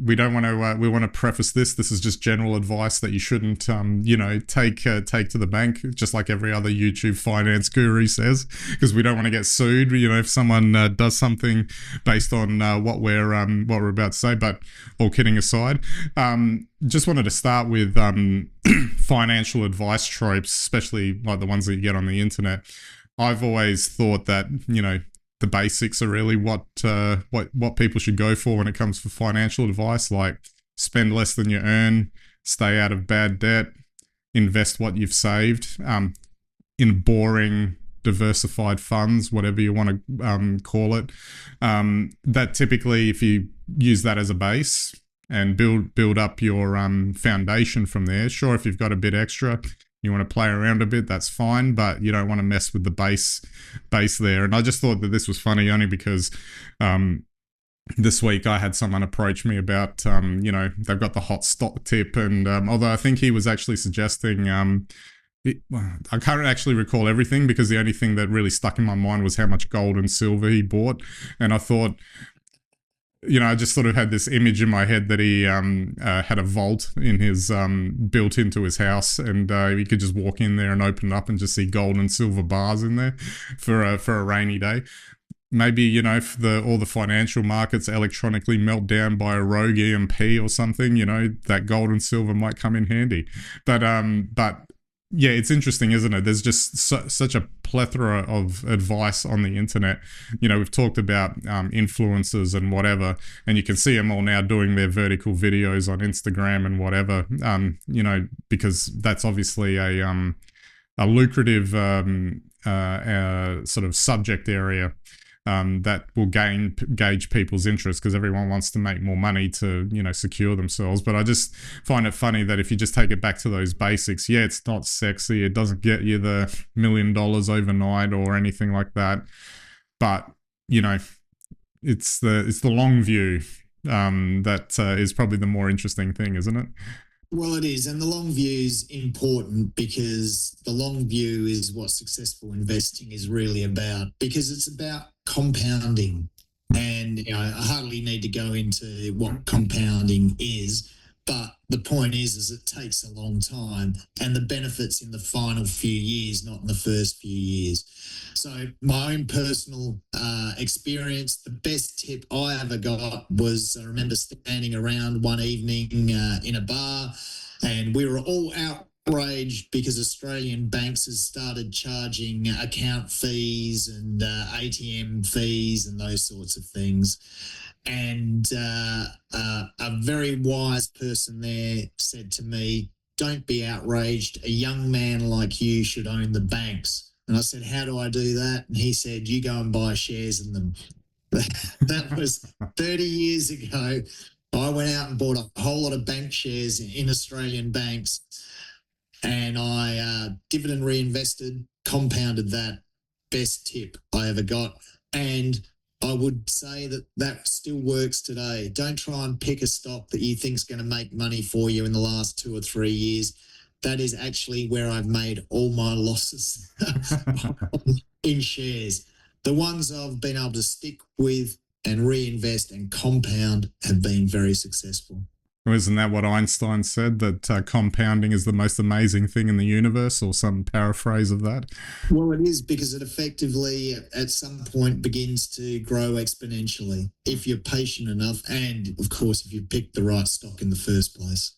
we don't want to. We want to preface this. This is just general advice that you shouldn't, take to the bank, just like every other YouTube finance guru says, because we don't want to get sued. If someone does something based on what we're about to say. But all kidding aside, just wanted to start with financial advice tropes, especially like the ones that you get on the internet. I've always thought that the basics are really what people should go for when it comes for financial advice, like spend less than you earn, stay out of bad debt, invest what you've saved in boring diversified funds, whatever you want to call it. That typically, if you use that as a base and build up your foundation from there, sure, if you've got a bit extra, you want to play around a bit, that's fine, but you don't want to mess with the base there. And I just thought that this was funny only because this week I had someone approach me about, they've got the hot stock tip. And although I think he was actually suggesting, I can't actually recall everything because the only thing that really stuck in my mind was how much gold and silver he bought. And I thought, I just sort of had this image in my head that he had a vault in his built into his house, and he could just walk in there and open it up and just see gold and silver bars in there for a rainy day. Maybe if all the financial markets electronically melt down by a rogue EMP or something, that gold and silver might come in handy. But yeah, it's interesting, isn't it? There's just such a plethora of advice on the internet. We've talked about influencers and whatever, and you can see them all now doing their vertical videos on Instagram and whatever, because that's obviously a lucrative sort of subject area that will gauge people's interest, because everyone wants to make more money to secure themselves. But I just find it funny that if you just take it back to those basics, yeah, it's not sexy, it doesn't get you the $1 million overnight or anything like that, but it's the long view that is probably the more interesting thing, isn't it? Well, it is. And the long view is important because the long view is what successful investing is really about, because it's about compounding. And I hardly need to go into what compounding is, but the point is it takes a long time, and the benefits in the final few years, not in the first few years. So my own personal experience, the best tip I ever got was, I remember standing around one evening in a bar, and we were all outraged because Australian banks has started charging account fees and ATM fees and those sorts of things. And a very wise person there said to me, "Don't be outraged. A young man like you should own the banks." And I said, "How do I do that?" And he said, "You go and buy shares in them." That was 30 years ago. I went out and bought a whole lot of bank shares in Australian banks, and I dividend reinvested, compounded that. Best tip I ever got. And I would say that still works today. Don't try and pick a stock that you think is going to make money for you in the last 2 or 3 years. That is actually where I've made all my losses in shares. The ones I've been able to stick with and reinvest and compound have been very successful. Isn't that what Einstein said, that compounding is the most amazing thing in the universe, or some paraphrase of that? Well, it is, because it effectively at some point begins to grow exponentially if you're patient enough, and of course if you pick the right stock in the first place.